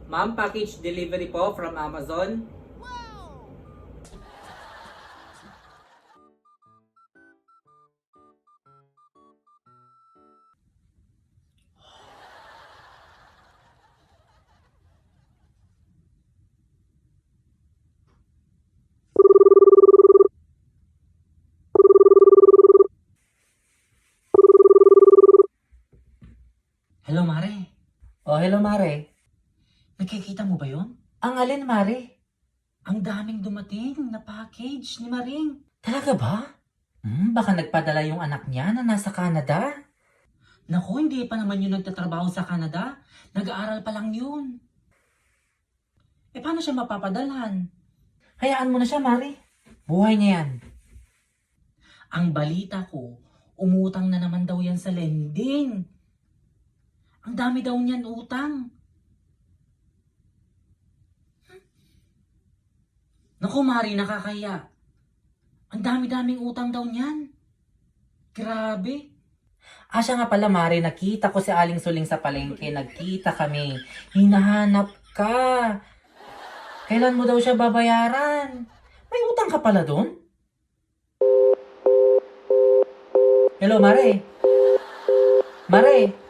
Ma'am, package delivery po from Amazon. Hello, Mare. Oh, hello Mare. Nakikita mo ba yon? Ang alin Mare? Ang daming dumating na package ni Maring. Talaga ba? Baka nagpadala yung anak niya na nasa Canada. Naku, hindi pa naman yun nagtatrabaho sa Canada. Nag-aaral pa lang yun. Paano siya mapapadalhan? Hayaan mo na siya Mare. Buhay niya yan. Ang balita ko, umutang na naman daw yan sa lending. Ang dami daw niyan utang. Naku, Mari, nakakaya. Ang dami-daming utang daw niyan. Grabe. Siya nga pala Mare, nakita ko si Aling Suling sa palengke. Nagkita kami. Hinahanap ka. Kailan mo daw siya babayaran? May utang ka pala doon? Hello Mare? Mare?